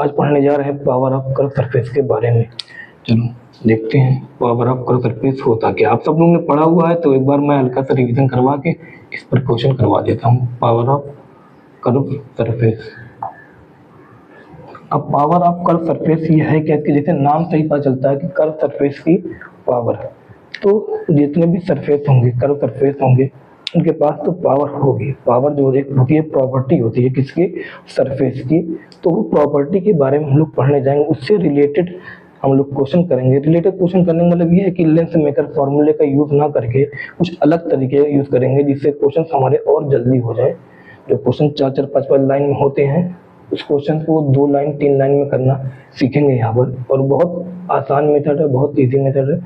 आज पढ़ने जा रहे हैं पावर ऑफ कर्व सरफेस के बारे में। चलो देखते हैं पावर ऑफ कर्व सरफेस होता क्या। आप सब लोगों ने पढ़ा हुआ है तो एक बार मैं हल्का सा रिवीजन करवा के इस पर क्वेश्चन करवा देता हूँ। Power of curve surface. अब पावर ऑफ कर्व सरफेस ये है क्या कि जैसे नाम से ही पता चलता है कि कर्व सरफेस की पावर, तो जितने भी सरफेस होंगे कर्व सरफेस होंगे उनके पास तो पावर होगी। पावर जो एक होती है प्रॉपर्टी होती है किसकी, सरफेस की। तो वो प्रॉपर्टी के बारे में हम लोग पढ़ने जाएंगे, उससे रिलेटेड हम लोग क्वेश्चन करेंगे। रिलेटेड क्वेश्चन करने का मतलब ये है कि लेंस मेकर फॉर्मूले का यूज ना करके कुछ अलग तरीके यूज करेंगे जिससे क्वेश्चन हमारे और जल्दी हो जाए। जो क्वेश्चन 4-4, 5-5 लाइन में होते हैं उस क्वेश्चन को 2 लाइन 3 लाइन में करना सीखेंगे यहाँ पर। और बहुत आसान मेथड है, बहुत इजी मेथड है,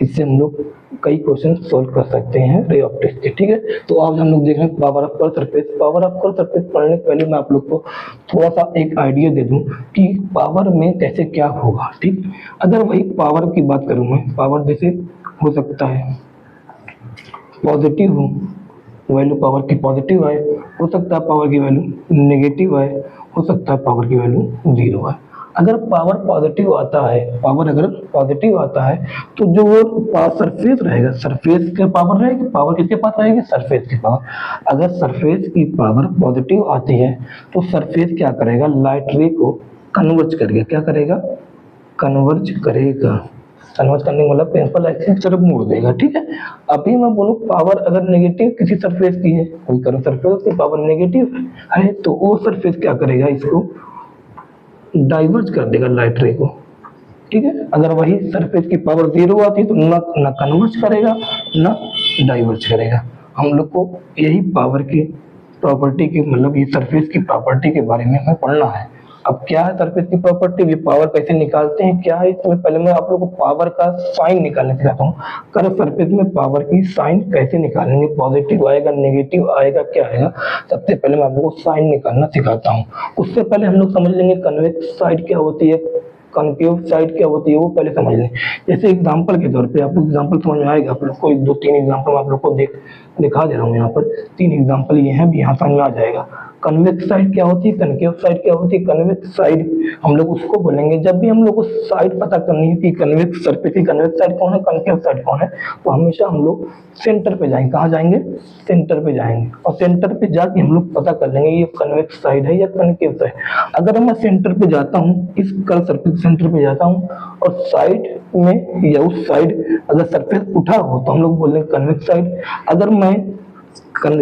इससे हम लोग कई क्वेश्चन सोल्व कर सकते हैं रे ऑफ टेस्ट के। ठीक है, तो आज हम लोग देख रहे हैं power of curve surface. Power of curve surface पढ़ने से पहले मैं आप लोग को थोड़ा सा एक आइडिया दे दूं कि पावर में कैसे क्या होगा। ठीक, अगर वही पावर की बात करूं मैं, पावर जैसे हो सकता है पॉजिटिव हो, वैल्यू पावर की पॉजिटिव आए, हो सकता है पावर की वैल्यू नेगेटिव आए, हो सकता है पावर की वैल्यू 0 आए। अगर पावर पॉजिटिव आता है, पावर अगर पॉजिटिव आता है तो जो वो सरफेस रहेगा, सरफेस के पावर रहेगी। पावर किसके पास रहेगी, सरफेस की पावर। अगर सरफेस की पावर पॉजिटिव आती है तो सरफेस क्या करेगा, लाइट रे को कन्वर्ज करेगा। क्या करेगा, कन्वर्ज करेगा। कन्वर्ज करने का मतलब प्रिंसिपल एक्सिस की तरफ मोड़ देगा। ठीक है, अभी मैं बोलूं पावर अगर नेगेटिव किसी सरफेस की है, कोई कर्व सरफेस की पावर नेगेटिव है तो वो सरफेस क्या करेगा, इसको डाइवर्ज कर देगा लाइट रे को। ठीक है, अगर वही सरफेस की पावर 0 आती है तो ना कन्वर्ज करेगा ना डाइवर्ज करेगा। हम लोग को यही पावर की प्रॉपर्टी की मतलब ये सरफेस की प्रॉपर्टी के बारे में हमें पढ़ना है। अब क्या है सरफेस की प्रॉपर्टी, ये पावर कैसे निकालते हैं, क्या है इसमें, पहले मैं आप लोग को पावर का साइन निकालने सिखाता हूँ। कर्व सरफेस में पावर की साइन कैसे निकालेंगे, पॉजिटिव आएगा नेगेटिव आएगा क्या आएगा, सबसे पहले मैं आप लोग को साइन निकालना सिखाता हूँ। उससे पहले हम लोग समझ लेंगे कन्वेक्स साइड क्या होती है, कॉन्केव साइड क्या होती है, वो पहले समझ लें। जैसे एग्जांपल के तौर पे आप लोग एग्जांपल समझ में आएगा आप लोग को, 2-3 एग्जांपल आप लोग को दिखा दे रहा हूँ यहाँ पर। 3 एग्जांपल ये हैं, भी यहाँ समझ में आ जाएगा। कन्वेक्स साइड क्या होती है, कनकेव साइड क्या होती है। कन्वेक्स साइड हम लोग उसको बोलेंगे जब भी हम लोग को साइड पता करनी है कि कन्वेक्स सरफेस की कन्वेक्स साइड कौन है, कनकेव साइड कौन है, तो हमेशा हम लोग सेंटर पे जाएंगे। कहाँ जाएंगे, सेंटर पे जाएंगे और सेंटर पे जाके हम लोग पता कर लेंगे ये कन्वेक्स साइड है या कनकेव साइड। अगर मैं सेंटर पे जाता हूँ, इस कर्व सरफेस सेंटर पे जाता हूँ और साइड में या उस साइड अगर सरफेस उठा हो तो हम लोग बोलेंगे कन्वेक्स साइड। अगर मैं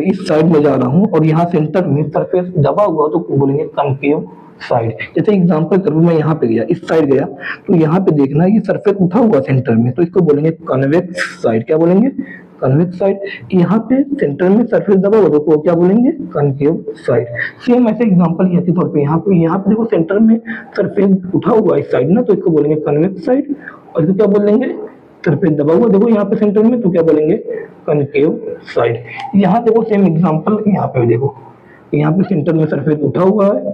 इस साइड में जा रहा हूँ और यहाँ सेंटर में सरफेस दबा हुआ तो बोलेंगे कनकेव साइड। जैसे एग्जांपल करूँ, मैं यहाँ पे गया, इस साइड गया तो यहाँ पे देखना ये सरफेस उठा हुआ सेंटर में, तो इसको बोलेंगे कन्वेक्स साइड। क्या बोलेंगे, कन्वेक्स साइड। यहाँ पे सेंटर में सरफेस दबा हुआ तो क्या बोलेंगे, कनकेव साइड। सेम ऐसे एग्जांपल के तौर पे यहाँ पे देखो सेंटर में सरफेस उठा हुआ इस साइड ना, तो इसको बोलेंगे कन्वेक्स साइड। और इसको क्या बोलेंगे, सरफेस दबा हुआ देखो यहाँ पे सेंटर में, तो क्या बोलेंगे, कनकेव साइड। यहाँ देखो सेम एग्जांपल, यहाँ पे देखो, यहाँ पे सेंटर में सरफेस उठा हुआ है,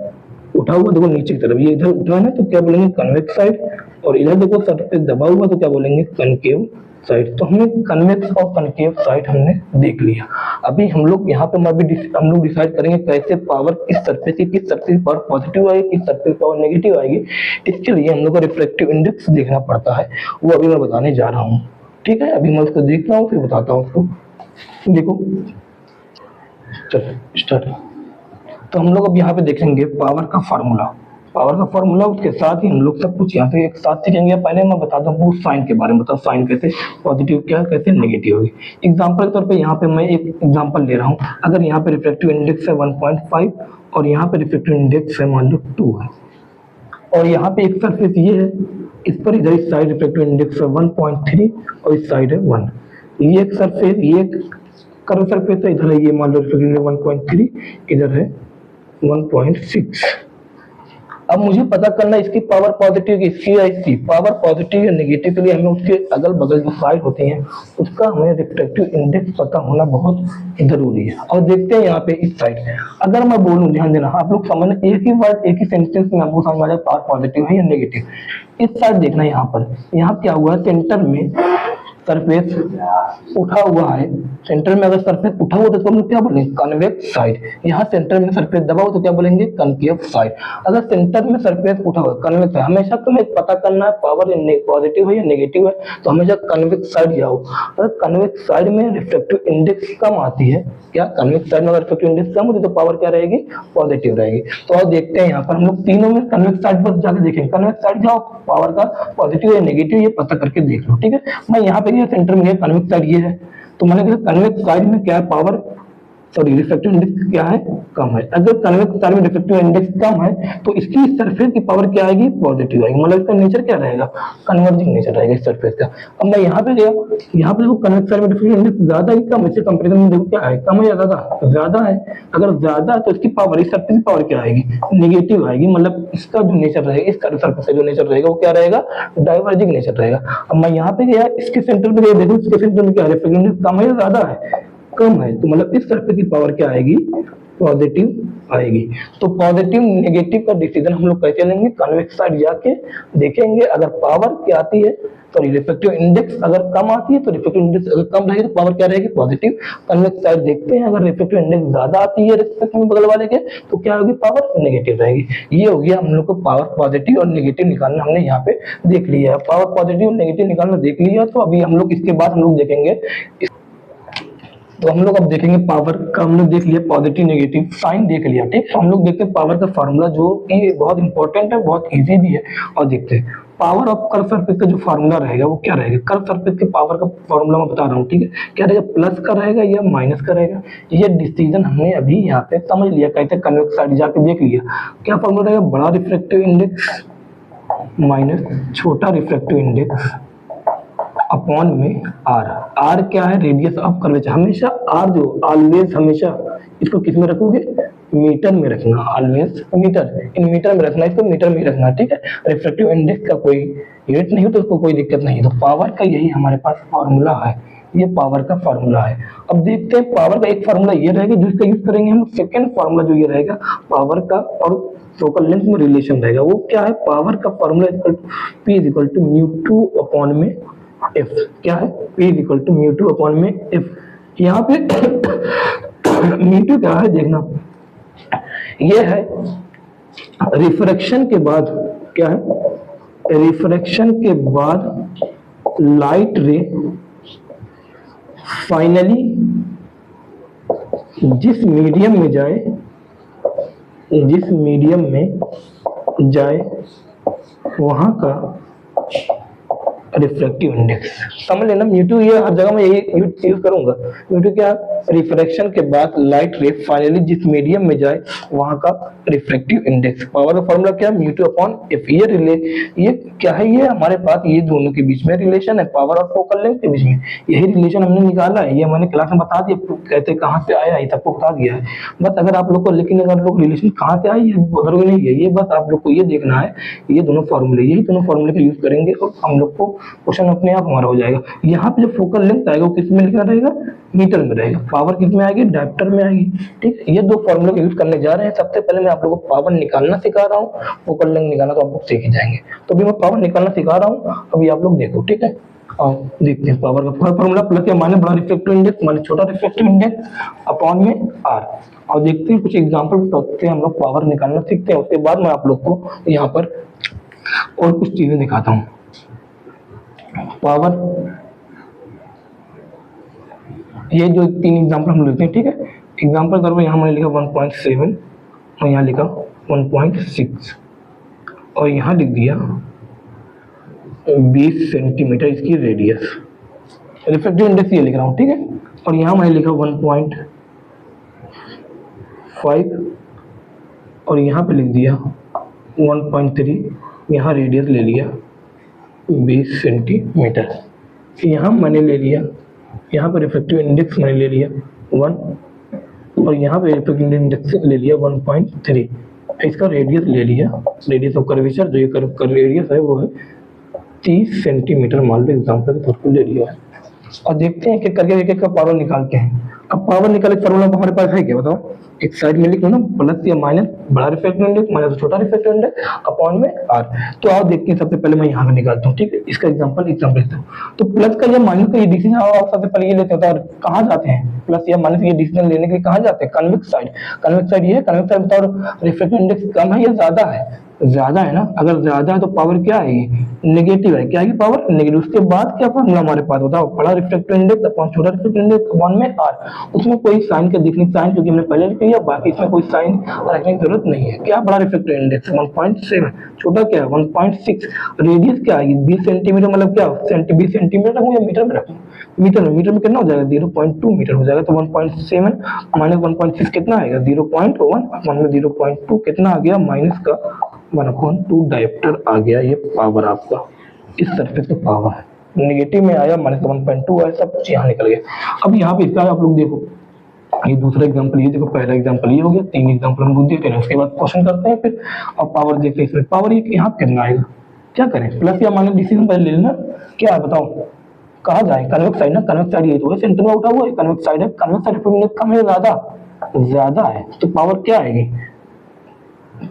उठा हुआ देखो नीचे की तरफ, ये इधर उठा है ना, तो क्या बोलेंगे कन्वेक्स साइड। और इधर देखो सरफेस दबा हुआ तो क्या बोलेंगे, कनकेव साइड। तो हमने कन्वेक्स और कनकेव साइड हमने देख लिया। अभी हम लोग यहाँ पे हम लोग डिसाइड करेंगे कैसे पावर किस सरफेस की, किस सरफेस पावर पॉजिटिव आएगी, किस सरफेस पावर नेगेटिव आएगी। इसके लिए हम लोग को रिफ्रैक्टिव इंडेक्स देखना पड़ता है, वो अभी मैं बताने जा रहा हूँ। ठीक है, अभी मैं उसको देखता हूँ फिर बताता हूँ उसको। देखो चलो स्टार्ट। तो हम लोग अब यहाँ पे देखेंगे पावर का फार्मूला। पावर का फार्मूला, उसके साथ ही हम लोग सब कुछ यहाँ पे एक साथ सीखेंगे। पहले मैं बता दूं साइन के बारे में, बताओ साइन कैसे पॉजिटिव क्या है, कैसे नेगेटिव होगी। एग्जांपल के तौर पे यहाँ पे मैं एक एग्जांपल ले रहा हूँ। अगर यहाँ पे रिफ्रैक्टिव इंडेक्स है 1.5 और यहाँ पे रिफ्रैक्टिव इंडेक्स है मान लो 2 है, और यहाँ पे एक सरफेस ये है, इस पर इधर इस साइड रिफ्रैक्टिव इंडेक्स है 1.3 और इस साइड है 1। ये एक सरफेस, ये एक कर्व सरफेस है, इधर है ये मान लो रिफ्रैक्टिव 1.3, इधर है 1.6। अब मुझे पता करना इसकी पावर पॉजिटिव की, इसकी या इसकी पावर पॉजिटिव या नेगेटिव के लिए हमें उसके अगल बगल जो साइड होती हैं उसका हमें रिफ्रैक्टिव इंडेक्स पता होना बहुत जरूरी है। और देखते हैं यहाँ पे इस साइड, अगर मैं बोलूं, ध्यान देना आप लोग समझना, एक ही वर्ड एक ही सेंटेंस में आपको समझ आ जाए पावर पॉजिटिव है या नेगेटिव। इस साइड देखना, यहाँ पर यहाँ क्या हुआ है, सेंटर में सरफेस उठा हुआ है, सेंटर में अगर सरफेस उठा हुआ तो हम लोग क्या बोलेंगे, कन्वेक्स साइड। यहाँ सेंटर में सरफेस दबा हो तो क्या बोलेंगे, कनकेव साइड। अगर सेंटर में सरफेस उठा हुआ कन्वेक्स है, हमेशा तुम्हें पता करना है पावर पॉजिटिव है या नेगेटिव है, तो हमेशा कन्वेक्स साइड जाओ। अगर कन्वेक्स साइड में रिफ्लेक्टिव इंडेक्स कम आती है, क्या कन्वेक्स साइड में अगर रिफ्लेक्टिव इंडेक्स कम होती है तो पावर क्या रहेगी, पॉजिटिव रहेगी। तो अब देखते हैं यहाँ पर हम लोग तीनों में कन्वेक्स साइड पर जाके देखेंगे, कन्वेक्स साइड जाओ, पावर का पॉजिटिव या नेगेटिव ये पता करके देख लो, ठीक है। मैं यहाँ पे सेंटर में कन्वेक्स साइड ये है, तो मैंने कहा कन्वेक्स साइड में क्या है, पावर सॉरी रिफ्लेक्टिव इंडेक्स क्या है, कम है। अगर कन्वेक्स साइड में रिफ्लेक्टिव इंडेक्स कम है तो इसकी सरफेस की पावर क्या आएगी, पॉजिटिव आएगी। मतलब इसका नेचर क्या रहेगा, कन्वर्जिंग नेचर रहेगा इस सरफेस का। अब मैं यहाँ पे गया, यहाँ पे देखो कन्वेक्स साइड में रिफ्लेक्टिव इंडेक्स ज्यादा है कम, इससे कंपैरिजन में देखो क्या है, कम है या ज्यादा, ज्यादा है। अगर ज्यादा है तो इसकी पावर, इस सरफेस की पावर क्या आएगी, नेगेटिव आएगी। मतलब इसका जो नेचर रहेगा, इस सरफेस का जो नेचर रहेगा वो क्या रहेगा, डाइवर्जिंग नेचर रहेगा। अब मैं यहाँ पे गया, इसके सेंटर पे गया, देखो इसके सेंटर में क्या है, रिफ्लेक्टिव इंडेक्स कम है या ज्यादा है, कम है। तो मतलब इस सरफेस की पावर क्या आएगी, पॉजिटिव आएगी। तो पॉजिटिव नेगेटिव का डिसीजन हम लोग कैसे लेंगे, कन्वेक्स साइड जाके देखेंगे। अगर पावर क्या आती है, सॉरी रिफ्लेक्टिव इंडेक्स अगर कम आती है तो रिफ्लेक्टिव इंडेक्स अगर कम रहेगी तो पावर क्या रहेगी, पॉजिटिव। कन्वेक्स साइड देखते हैं, अगर रिफ्लेक्टिव इंडेक्स ज्यादा आती है रिफ्लेक्टिव में बगल वाले के तो क्या होगी, पावर नेगेटिव रहेगी। ये हो गया हम लोग को पावर पॉजिटिव और नेगेटिव निकालना हमने यहाँ पे देख लिया है। पावर पॉजिटिव और नेगेटिव निकालना देख लिया, तो अभी हम लोग इसके बाद हम लोग देखेंगे, तो हम लोग अब देखेंगे पावर का, हम लोग देख लिया पॉजिटिव नेगेटिव साइन देख लिया, ठीक। तो हम लोग देखते हैं पावर का फार्मूला जो कि बहुत इंपॉर्टेंट है, बहुत इजी भी है। और देखते हैं पावर ऑफ कर्व सरफेस का जो फार्मूला रहेगा वो क्या रहेगा। कर्व सरफेस के पावर का फार्मूला मैं बता रहा हूँ, ठीक है। क्या रहेगा, प्लस का रहेगा या माइनस का रहेगा, ये डिसीजन हमने अभी यहाँ पे समझ लिया। कहते हैं कन्वेक्स साइड जाके देख लिया, क्या फार्मूला रहेगा, बड़ा रिफ्लेक्टिव इंडेक्स माइनस छोटा रिफ्लेक्टिव इंडेक्स अपॉन में आर। आर क्या है, रेडियस ऑफ कर्वेचर। हमेशा आर जो ऑलवेज, हमेशा इसको किस में रखोगे, मीटर में रखना, ऑलवेज मीटर, इन मीटर में रखना, इसको मीटर में रखना, ठीक है। रिफ्लेक्टिव इंडेक्स का कोई यूनिट नहीं हो तो उसको कोई दिक्कत नहीं है। तो पावर का यही हमारे पास फॉर्मूला है, ये पावर का फॉर्मूला है। अब देखते हैं पावर का एक फॉर्मूला ये रहेगा जिसका यूज करेंगे हम। सेकंड फॉर्मूला जो ये रहेगा पावर का और फोकल लेंथ में रिलेशन रहेगा, वो क्या है, पावर का formula P is equal to mu two upon में F। क्या है, P is equal to mu two upon में F। यहाँ पे म्यू टू क्या है देखना, ये है रिफ्रैक्शन के बाद, क्या है, रिफ्रैक्शन के बाद लाइट रे फाइनली जिस मीडियम में जाए, जिस मीडियम में जाए वहां का रिफ्रैक्टिव इंडेक्स। समझ लेना म्यू2, ये हर जगह मैं यही यूज करूंगा। म्यू2 क्या, रिफ्रैक्शन के बाद लाइट रे फाइनली जिस मीडियम में जाए वहां का रिफ्रैक्टिव इंडेक्स। पावर का फॉर्मूला क्या, म्यू2 अपॉन एफ। ये क्या है, ये हमारे पास ये दोनों के बीच में रिलेशन है, पावर और फोकल लेंथ के बीच में यही रिलेशन हमने निकाला है। ये मैंने क्लास में बता दिया, कहते कहाँ से आया ये सबको बता दिया है। बस अगर आप लोग को, लेकिन अगर लोग रिलेशन कहाँ से आए ये उधर नहीं है, ये बस आप लोग को ये देखना है, ये दोनों फॉर्मूले, यही दोनों फॉर्मूले का यूज करेंगे और हम लोग को क्वेश्चन अपने आप हमारा हो जाएगा। यहाँ पे जो फोकल लेंथ आएगा वो किस में लिखा रहेगा, मीटर में रहेगा। पावर किस में आएगी, डायप्टर में आएगी, ठीक है। ये दो फॉर्मूले का यूज करने जा रहे हैं। सबसे पहले मैं आप लोगों को पावर निकालना सिखा रहा हूँ, फोकल लेंथ निकालना तो आप लोग सीख ही जाएंगे। तो अभी मैं पावर निकालना सिखा रहा हूँ, अभी आप लोग देखो, ठीक है। और देखते हैं पावर का फॉर्मूला, प्लस या माइनस बड़ा रिफ्लेक्टिव इंडेक्स माइनस छोटा रिफ्लेक्टिव इंडेक्स अपॉन में आर। और देखते हैं कुछ एग्जांपल बताते हैं, हम लोग पावर निकालना सीखते हैं। उसके बाद मैं आप लोग को यहाँ पर और कुछ चीजें दिखाता हूँ। पावर, ये जो तीन एग्जांपल हम लेते हैं, ठीक है। एग्जांपल करो, यहाँ मैंने लिखा 1.7 और यहाँ लिखा 1.6 और यहाँ लिख दिया 20 सेंटीमीटर इसकी रेडियस। रिफ्लेक्टिव इंडेक्स ये लिख रहा हूँ, ठीक है। और यहाँ मैंने लिखा 1.5 और यहाँ पे लिख दिया 1.3, यहाँ रेडियस ले लिया 20 सेंटीमीटर। यहाँ मैंने ले लिया, यहाँ पर रिफ्लेक्टिव इंडेक्स मैंने ले लिया 1 और यहाँ पे रिफ्लेक्टिव इंडेक्स ले लिया 1.3। इसका रेडियस ले लिया, रेडियस ऑफ कर्वेचर जो ये रेडियस है वो है 30 सेंटीमीटर, मान लो एग्जाम्पल के तौर पर ले लिया है। और देखते हैं कि करके एक एक का पावर निकालते हैं। अब पावर निकाले फॉर्मूला हमारे पास है क्या बताओ, एक साइड में लिख लो ना, प्लस या माइनस बड़ा रिफ्रैक्टिव इंडेक्स माइनस छोटा रिफ्रैक्टिव इंडेक्स अपॉन में आर। तो आओ देखते हैं, सबसे पहले मैं यहाँ पे निकालता हूँ, ठीक है, इसका एग्जांपल लेता हूँ। तो प्लस का या माइनस का ये डिसीजन आप सबसे पहले ये लेते हो, तो कहाँ जाते हैं प्लस या माइनस ये डिसीजन लेने के लिए कहाँ जाते हैं, कन्वेक्स साइड। कन्वेक्स साइड ये है, कन्वेक्स साइड बताओ रिफ्रैक्टिव इंडेक्स कम है या ज्यादा है, ज्यादा है ना। अगर ज्यादा है तो पावर क्या आएगी, नेगेटिव है, क्या आएगी पावर नेगेटिव। उसके बाद क्या फॉर्मूला हमारे पास बताओ, बड़ा रिफ्रैक्टिव इंडेक्स अपॉन छोटा रिफ्रैक्टिव इंडेक्स अपॉन में आर। उसमें कोई साइन का दिखने साइन क्योंकि हमने पहले लिख लिया, बाकी इसमें कोई साइन रखने की जरूरत नहीं है। क्या बड़ा रिफ्रैक्टिव इंडेक्स 1.7, छोटा क्या है 1.6, रेडियस क्या आएगी 20 सेंटीमीटर, मतलब क्या 20 सेंटीमीटर रखूं या मीटर में रखूं, मीटर में कितना हो जाएगा 0.2 मीटर हो जाएगा। तो 1.7 माइनस 1.6 कितना आएगा 0.1 अपॉन में 0.2 कितना आ गया माइनस का 1/2 डायोप्टर आ गया। ये पावर आपका इस सरफेस का पावर है, नेगेटिव में आया माइनस 1.2 आया, सब कुछ यहाँ निकल गया। अब यहाँ पे इसका आप लोग देखो, ये दूसरा एग्जांपल, ये देखो पहला एग्जांपल ये हो गया, 3 एग्जांपल हम लोग देते हैं, उसके बाद क्वेश्चन करते हैं फिर। अब पावर देखते हैं, इसमें पावर ये यहाँ कितना आएगा, क्या करें प्लस या माइनस डिसीजन पहले ले लेना। क्या है बताओ, कहाँ जाए, कन्वेक्स साइड ना, कन्वेक्स साइड ये तो है सेंटर में उठा हुआ है, कन्वेक्स साइड है, कन्वेक्स साइड कम है ज्यादा है, तो पावर क्या आएगी,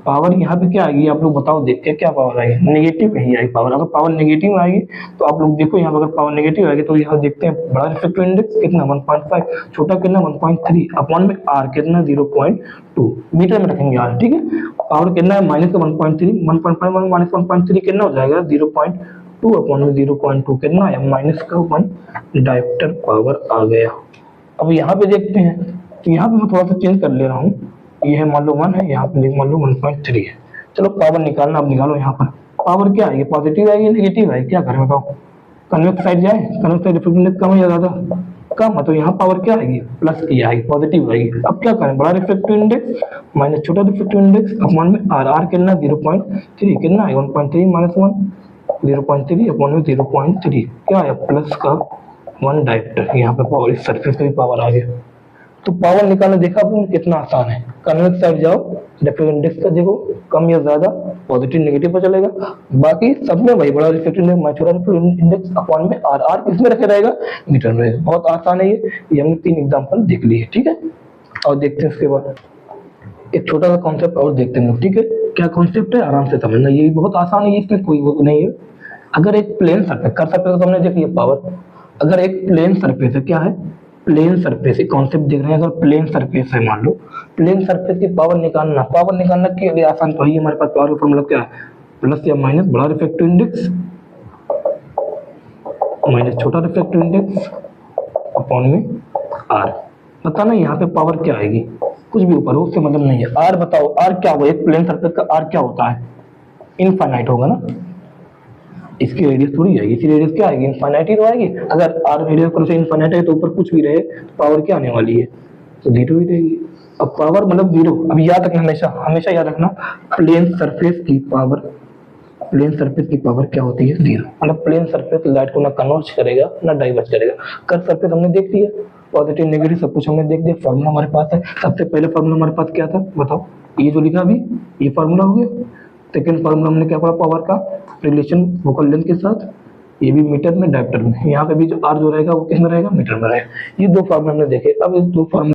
पावर यहाँ पे क्या आएगी आप लोग बताओ, देखते हैं क्या पावर आएगी, नेगेटिव ही आएगी पावर। अगर पावर नेगेटिव आएगी तो आप लोग देखो यहाँ पर, अगर पावर नेगेटिव आएगी तो यहाँ देखते हैं बड़ा रिफ्रैक्टिव इंडेक्स कितना 1.5, छोटा कितना 1.3 अपॉन में आर कितना 0.2, मीटर में रखेंगे आर, ठीक है। पावर कितना है माइनस का 1.3, 1.5 माइनस 1.3 कितना हो जाएगा 0.2 अपॉन में 0.2 कितना है माइनस का 1 डायोप्टर पावर आ गया। अब यहाँ पे देखते हैं, तो यहाँ पे मैं थोड़ा सा चेंज कर ले रहा हूँ, ये है मान लो 1 है, यहाँ पे मान लो 1.3 है। चलो पावर निकालना, आप निकालो यहाँ पर पावर क्या आएगी, पॉजिटिव आएगी नेगेटिव आएगी, क्या करें बताओ, कन्वेक्स साइड जाए, कन्वेक्स साइड रिफ्रैक्टिव इंडेक्स कम है या ज्यादा, कम है, तो यहाँ पावर क्या आएगी प्लस की आएगी, पॉजिटिव आएगी। अब क्या करें, बड़ा रिफ्रैक्टिव इंडेक्स माइनस छोटा रिफ्रैक्टिव इंडेक्स अपॉन में आर, आर कितना 0.3 कितना है 1.3 माइनस 1 0.3 अपॉन में 0.3 क्या है प्लस का 1 डायोप्टर। यहाँ पे पावर इस सरफेस पे भी पावर आ गया। तो पावर निकालना देखा आपने कितना आसान है, कन्वेक्स साइड जाओ, रिफ्रैक्टिव इंडेक्स का देखो कम या ज्यादा, पॉजिटिव नेगेटिव पर चलेगा, बाकी सब में वही बड़ा रिफ्रैक्टिव इंडेक्स छोटा रिफ्रैक्टिव इंडेक्स अपॉन में आर, आर किसमें रखे रहेगा मीटर में। बहुत आसान है ये हमने 3 एग्जांपल देख लिए, ठीक है। और देखते हैं उसके बाद एक छोटा सा कॉन्सेप्ट और देखते हैं, ठीक है। क्या कॉन्सेप्ट है आराम से समझना, ये बहुत आसान है, इसमें कोई वो नहीं है। अगर एक प्लेन सरफेस, कर सरफेस तो हमने देख लिया पावर, अगर एक प्लेन सरफेस है, क्या है प्लेन सरफेस, एक कॉन्सेप्ट देख रहे हैं, अगर प्लेन सरफेस है मान लो, प्लेन सरफेस की पावर निकालना के लिए आसान तो है, हमारे पास पावर का फॉर्मूला क्या है, प्लस या माइनस बड़ा रिफ्रैक्टिव इंडेक्स माइनस छोटा रिफ्रैक्टिव इंडेक्स अपॉन में आर। बताना यहाँ पे पावर क्या आएगी, कुछ भी ऊपर हो उससे मतलब नहीं है। आर बताओ, आर क्या होगा, एक प्लेन सरफेस का आर क्या होता है, इनफाइनाइट होगा ना, इसकी रेडियस थोड़ी आएगी, इसकी रेडियस क्या आएगी इनफाइनाइट ही तो आएगी। अगर आर रेडियस पर से इनफाइनाइट है तो ऊपर कुछ भी रहे तो पावर क्या आने वाली है, तो 0 ही रहेगी। अब पावर मतलब 0, अब याद रखना, हमेशा याद रखना, प्लेन सरफेस की पावर क्या होती है 0। मतलब प्लेन सरफेस लाइट को ना कन्वर्ज करेगा ना डाइवर्ज करेगा। कर्व सरफेस हमने देख लिया, पॉजिटिव नेगेटिव सब कुछ हमने देख दिया, फॉर्मूला हमारे पास है। सबसे पहले फॉर्मूला हमारे पास क्या था बताओ, ये जो लिखा अभी ये फॉर्मूला हो गया। सेकेंड फॉर्मूला हमने क्या पढ़ा, पावर का रिलेशन फोकल लेंथ के साथ, ये भी मीटर में डायोप्टर में, यहाँ पे भी जो आर जो रहेगा वो किस में रहेगा मीटर में रहेगा। ये 2 फॉर्मूला हमने देखे। अब इस 2 फॉर्मूला